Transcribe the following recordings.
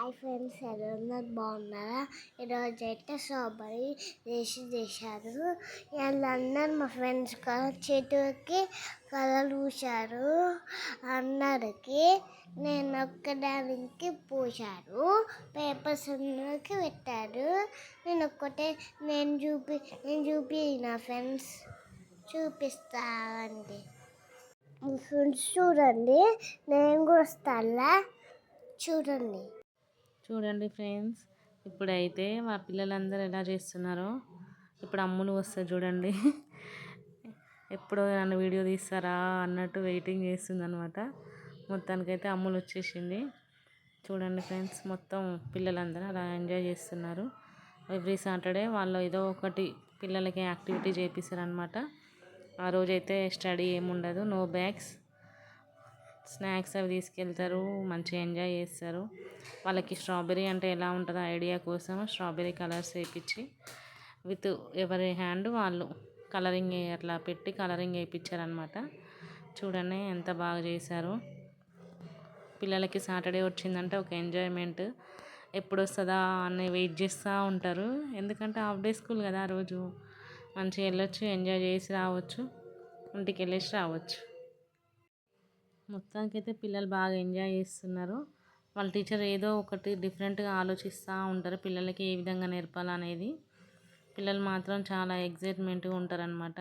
Hi friends, ఎలా ఉన్నారు? బాగున్నారా? ఈరోజు అయితే స్ట్రాబెర్రీ చేశారు. వీళ్ళందరూ మా ఫ్రెండ్స్ చేతులకి కలర్ పూశారు. అందరికి నేను ఒక్కదానికి పూశారు. పేపర్స్ అందరికి పెట్టారు. నేను ఒక్కటే నేను చూపిన ఫ్రెండ్స్ చూపిస్తానండి. ఫ్రెండ్స్ చూడండి, నేను కూడా వస్తానులే. చూడండి ఫ్రెండ్స్, ఇప్పుడైతే మా పిల్లలందరూ ఎలా చేస్తున్నారో. ఇప్పుడు అమ్ములు వస్తుంది చూడండి. ఎప్పుడో నన్ను వీడియో తీస్తారా అన్నట్టు వెయిటింగ్ చేస్తుంది అనమాట. మొత్తానికైతే అమ్ములు వచ్చేసింది. చూడండి ఫ్రెండ్స్, మొత్తం పిల్లలందరూ అలా ఎంజాయ్ చేస్తున్నారు. ఎవ్రీ సాటర్డే వాళ్ళు ఏదో ఒకటి పిల్లలకి యాక్టివిటీ చేపిస్తారనమాట. ఆ రోజైతే స్టడీ ఏముండదు, నో బ్యాగ్స్, స్నాక్స్ అవి తీసుకెళ్తారు, మంచిగా ఎంజాయ్ చేస్తారు. వాళ్ళకి స్ట్రాబెర్రీ అంటే ఎలా ఉంటుందో ఐడియా కోసం స్ట్రాబెర్రీ కలర్స్ వేయించి విత్ ఎవరి హ్యాండ్ వాళ్ళు కలరింగ్ అట్లా పెట్టి కలరింగ్ వేయించారనమాట. చూడండి ఎంత బాగా చేశారు. పిల్లలకి సాటర్డే వచ్చిందంటే ఒక ఎంజాయ్మెంట్. ఎప్పుడు వస్తుందా అని వెయిట్ చేస్తూ ఉంటారు. ఎందుకంటే హాఫ్ డే స్కూల్ కదా, ఆ రోజు మంచిగా వెళ్ళొచ్చు, ఎంజాయ్ చేసి రావచ్చు, ఇంటికి వెళ్ళేసి రావచ్చు. మొత్తానికైతే పిల్లలు బాగా ఎంజాయ్ చేస్తున్నారు. వాళ్ళ టీచర్ ఏదో ఒకటి డిఫరెంట్గా ఆలోచిస్తూ ఉంటారు పిల్లలకి ఏ విధంగా నేర్పాలనేది. పిల్లలు మాత్రం చాలా ఎగ్జైట్మెంట్గా ఉంటారనమాట.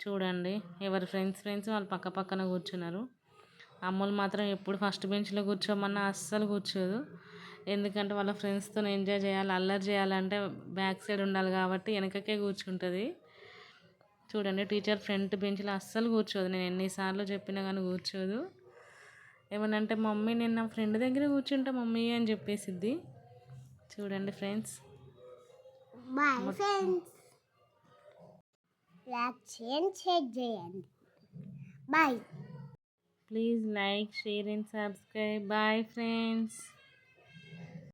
చూడండి, ఎవరి ఫ్రెండ్స్ వాళ్ళు పక్క పక్కన కూర్చున్నారు. అమ్ములు మాత్రం ఎప్పుడు ఫస్ట్ బెంచ్లో కూర్చోమన్నా అస్సలు కూర్చోదు. ఎందుకంటే వాళ్ళ ఫ్రెండ్స్తో ఎంజాయ్ చేయాలి, అల్లరి చేయాలంటే బ్యాక్ సైడ్ ఉండాలి కాబట్టి వెనకకే కూర్చుంటుంది. చూడండి, టీచర్ ఫ్రంట్ బెంచ్లో అస్సలు కూర్చోదు. నేను ఎన్నిసార్లు చెప్పినా కానీ కూర్చోదు. ఏమనంటే మమ్మీ నేను నా ఫ్రెండ్ దగ్గర కూర్చుంటా మమ్మీ అని చెప్పేసిద్ది. చూడండి ఫ్రెండ్స్, బాయ్ ఫ్రెండ్స్, లైక్ చేయండి, షేర్ చేయండి. Bye. Please like, share and subscribe. Bye friends.